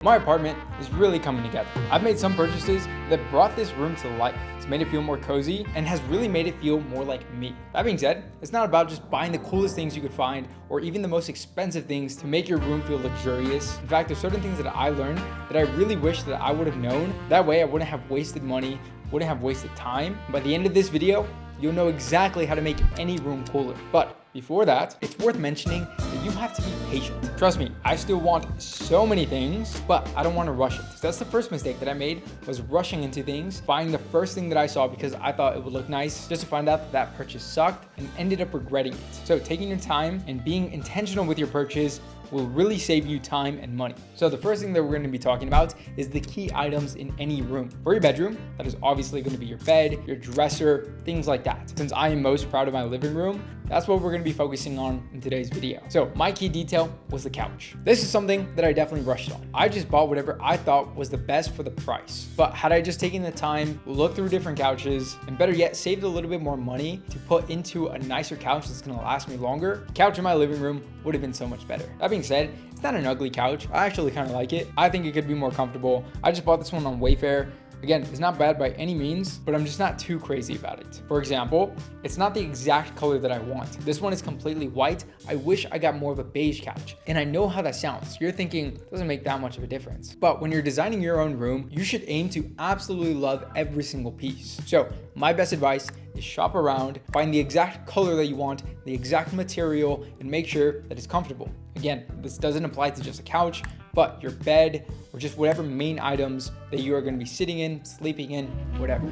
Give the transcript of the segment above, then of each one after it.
My apartment is really coming together. I've made some purchases that brought this room to life. It's made it feel more cozy and has really made it feel more like me. That being said, it's not about just buying the coolest things you could find or even the most expensive things to make your room feel luxurious. In fact, there's certain things that I learned that I really wish that I would have known. That way I wouldn't have wasted money, wouldn't have wasted time. By the end of this video, you'll know exactly how to make any room cooler. But before that, it's worth mentioning that you have to be patient. Trust me, I still want so many things, but I don't want to rush it. So that's the first mistake that I made, was rushing into things, buying the first thing that I saw because I thought it would look nice, just to find out that that purchase sucked and ended up regretting it. So taking your time and being intentional with your purchase will really save you time and money. So the first thing that we're going to be talking about is the key items in any room. For your bedroom, that is obviously going to be your bed, your dresser, things like that. Since I am most proud of my living room, that's what we're going to be focusing on in today's video. So my key detail was the couch. This is something that I definitely rushed on. I just bought whatever I thought was the best for the price. But had I just taken the time, looked through different couches, and better yet, saved a little bit more money to put into a nicer couch that's going to last me longer, the couch in my living room would have been so much better. That being said, it's not an ugly couch. I actually kind of like it. I think it could be more comfortable. I just bought this one on Wayfair. Again, it's not bad by any means, but I'm just not too crazy about it. For example, it's not the exact color that I want. This one is completely white. I wish I got more of a beige couch. And I know how that sounds. You're thinking, it doesn't make that much of a difference. But when you're designing your own room, you should aim to absolutely love every single piece. So my best advice is shop around, find the exact color that you want, the exact material, and make sure that it's comfortable. Again, this doesn't apply to just a couch, but your bed or just whatever main items that you are going to be sitting in, sleeping in, whatever.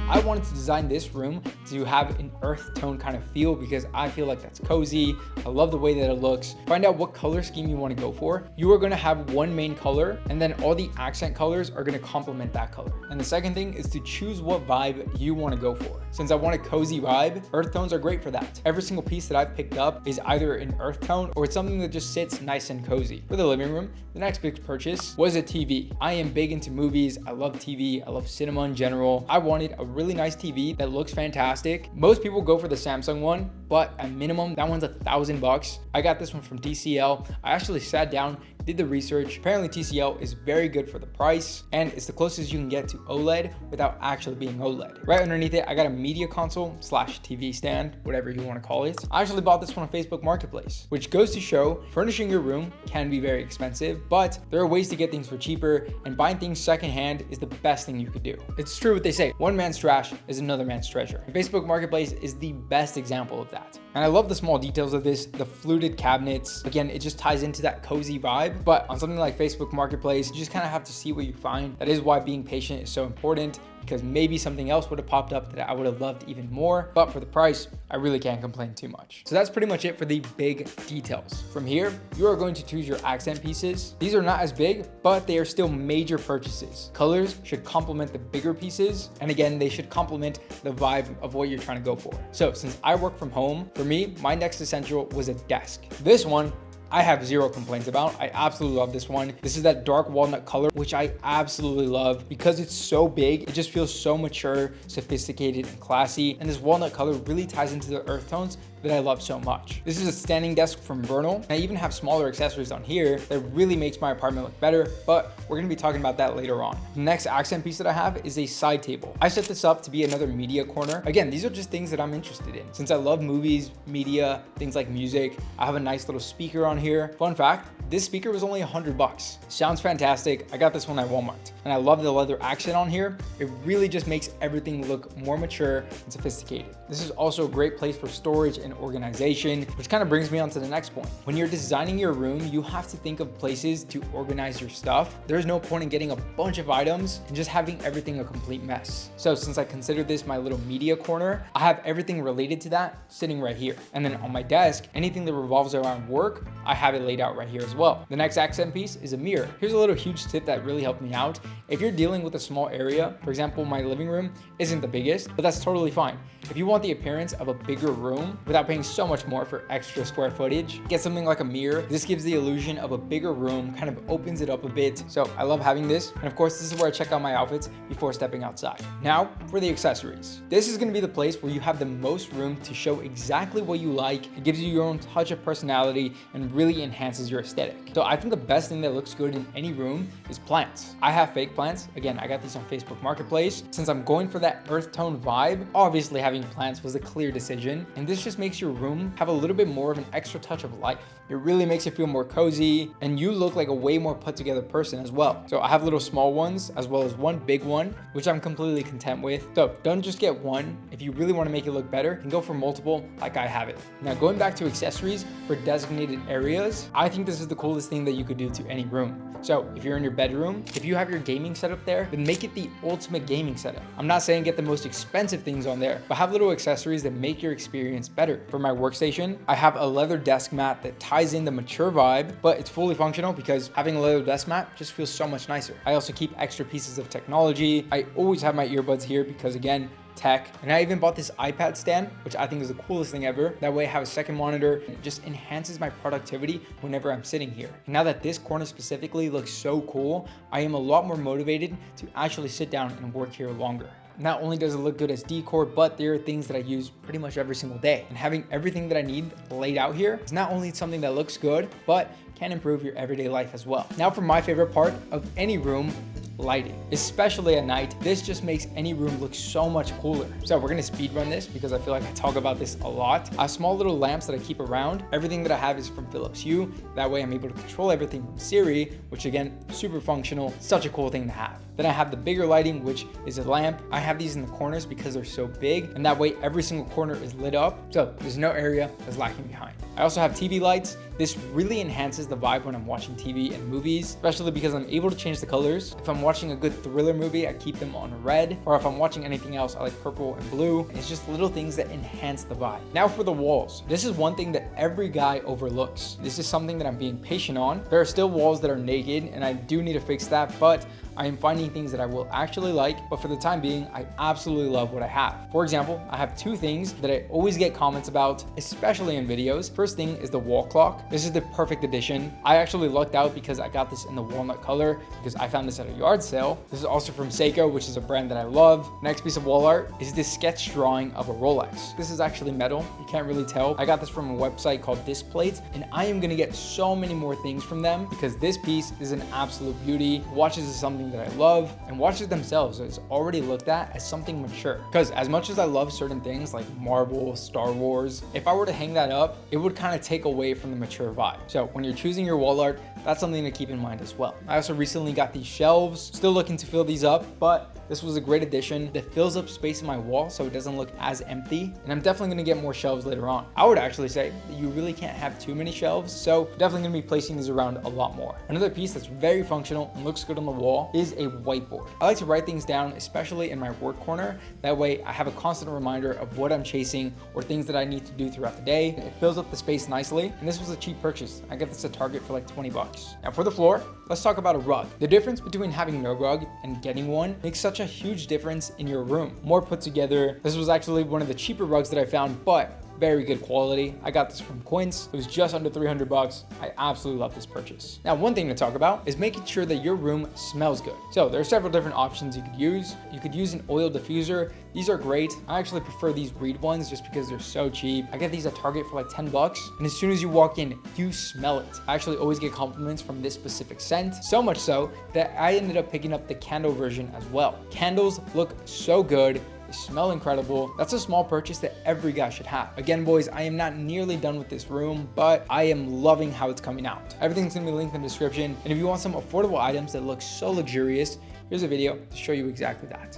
I wanted to design this room to have an earth tone kind of feel because I feel like that's cozy. I love the way that it looks. Find out what color scheme you want to go for. You are going to have one main color and then all the accent colors are going to complement that color. And the second thing is to choose what vibe you want to go for. Since I want a cozy vibe, earth tones are great for that. Every single piece that I've picked up is either an earth tone or it's something that just sits nice and cozy. For the living room, the next big purchase was a TV. I am big into movies. I love TV. I love cinema in general. I wanted a really nice TV that looks fantastic. Most people go for the Samsung one, but at minimum, that one's $1,000. I got this one from TCL. I actually sat down, did the research. Apparently TCL is very good for the price and it's the closest you can get to OLED without actually being OLED. Right underneath it, I got a media console / TV stand, whatever you want to call it. I actually bought this one on Facebook Marketplace, which goes to show furnishing your room can be very expensive, but there are ways to get things for cheaper, and buying things secondhand is the best thing you could do. It's true what they say, one man's trash is another man's treasure. Facebook Marketplace is the best example of that. And I love the small details of this, the fluted cabinets. Again, it just ties into that cozy vibe. But on something like Facebook Marketplace, you just kind of have to see what you find. That is why being patient is so important, because maybe something else would have popped up that I would have loved even more. But for the price, I really can't complain too much. So that's pretty much it for the big details. From here, you are going to choose your accent pieces. These are not as big, but they are still major purchases. Colors should complement the bigger pieces. And again, they should complement the vibe of what you're trying to go for. So since I work from home, for me, my next essential was a desk. This one, I have zero complaints about. I absolutely love this one. This is that dark walnut color, which I absolutely love because it's so big. It just feels so mature, sophisticated, and classy. And this walnut color really ties into the earth tones that I love so much. This is a standing desk from Vernal. I even have smaller accessories on here that really makes my apartment look better, but we're gonna be talking about that later on. The next accent piece that I have is a side table. I set this up to be another media corner. Again, these are just things that I'm interested in. Since I love movies, media, things like music, I have a nice little speaker on here. Fun fact, this speaker was only $100. Sounds fantastic. I got this one at Walmart. And I love the leather accent on here. It really just makes everything look more mature and sophisticated. This is also a great place for storage and organization, which kind of brings me on to the next point. When you're designing your room, you have to think of places to organize your stuff. There's no point in getting a bunch of items and just having everything a complete mess. So since I consider this my little media corner, I have everything related to that sitting right here. And then on my desk, anything that revolves around work, I have it laid out right here as well. The next accent piece is a mirror. Here's a little huge tip that really helped me out. If you're dealing with a small area, for example, my living room isn't the biggest, but that's totally fine. If you want the appearance of a bigger room without paying so much more for extra square footage, get something like a mirror. This gives the illusion of a bigger room, kind of opens it up a bit. So I love having this. And of course, this is where I check out my outfits before stepping outside. Now for the accessories. This is gonna be the place where you have the most room to show exactly what you like. It gives you your own touch of personality and really enhances your aesthetic. So I think the best thing that looks good in any room is plants. I have fake plants. Again, I got these on Facebook Marketplace. Since I'm going for that earth tone vibe, obviously having plants was a clear decision. And this just makes your room have a little bit more of an extra touch of life. It really makes it feel more cozy, and you look like a way more put together person as well. So I have little small ones as well as one big one, which I'm completely content with. So don't just get one. If you really want to make it look better, you can go for multiple like I have it. Now going back to accessories for designated areas, I think this is the coolest thing that you could do to any room. So if you're in your bedroom, if you have your gaming setup there, then make it the ultimate gaming setup. I'm not saying get the most expensive things on there, but have little accessories that make your experience better. For my workstation, I have a leather desk mat that ties in the mature vibe, but it's fully functional because having a leather desk mat just feels so much nicer. I also keep extra pieces of technology. I always have my earbuds here because again, tech. And I even bought this iPad stand, which I think is the coolest thing ever. That way I have a second monitor, and it just enhances my productivity whenever I'm sitting here. And now that this corner specifically looks so cool, I am a lot more motivated to actually sit down and work here longer. Not only does it look good as decor, but there are things that I use pretty much every single day. And having everything that I need laid out here is not only something that looks good, but can improve your everyday life as well. Now for my favorite part of any room, lighting. Especially at night, this just makes any room look so much cooler. So we're gonna speed run this because I feel like I talk about this a lot. I have small little lamps that I keep around. Everything that I have is from Philips Hue. That way I'm able to control everything from Siri, which again, super functional, such a cool thing to have. Then I have the bigger lighting, which is a lamp. I have these in the corners because they're so big, and that way every single corner is lit up, so there's no area that's lacking behind. I also have TV lights. This really enhances the vibe when I'm watching TV and movies, especially because I'm able to change the colors. If I'm watching a good thriller movie, I keep them on red, or if I'm watching anything else, I like purple and blue. It's just little things that enhance the vibe. Now for the walls. This is one thing that every guy overlooks. This is something that I'm being patient on. There are still walls that are naked, and I do need to fix that, but I am finding things that I will actually like, but for the time being, I absolutely love what I have. For example, I have two things that I always get comments about, especially in videos. First thing is the wall clock. This is the perfect addition. I actually lucked out because I got this in the walnut color because I found this at a yard sale. This is also from Seiko, which is a brand that I love. Next piece of wall art is this sketch drawing of a Rolex. This is actually metal. You can't really tell. I got this from a website called Displate, and I am gonna get so many more things from them because this piece is an absolute beauty. Watches is something that I love, and watches themselves is already looked at as something mature. Because as much as I love certain things like Marvel, Star Wars, if I were to hang that up, it would kind of take away from the mature vibe. So when you're choosing your wall art, that's something to keep in mind as well. I also recently got these shelves, still looking to fill these up, but this was a great addition that fills up space in my wall so it doesn't look as empty. And I'm definitely gonna get more shelves later on. I would actually say that you really can't have too many shelves, so definitely gonna be placing these around a lot more. Another piece that's very functional and looks good on the wall is a whiteboard. I like to write things down, especially in my work corner. That way I have a constant reminder of what I'm chasing or things that I need to do throughout the day. It fills up the space nicely, and this was a cheap purchase. I got this at Target for like 20 bucks. Now for the floor, let's talk about a rug. The difference between having no rug and getting one makes such a huge difference in your room. More put together. This was actually one of the cheaper rugs that I found, but very good quality. I got this from Quince. It was just under 300 bucks. I absolutely love this purchase. Now, one thing to talk about is making sure that your room smells good. So there are several different options you could use. You could use an oil diffuser. These are great. I actually prefer these Reed ones just because they're so cheap. I get these at Target for like 10 bucks. And as soon as you walk in, you smell it. I actually always get compliments from this specific scent. So much so that I ended up picking up the candle version as well. Candles look so good. They smell incredible. That's a small purchase that every guy should have. Again, boys, I am not nearly done with this room, but I am loving how it's coming out. Everything's gonna be linked in the description. And if you want some affordable items that look so luxurious, here's a video to show you exactly that.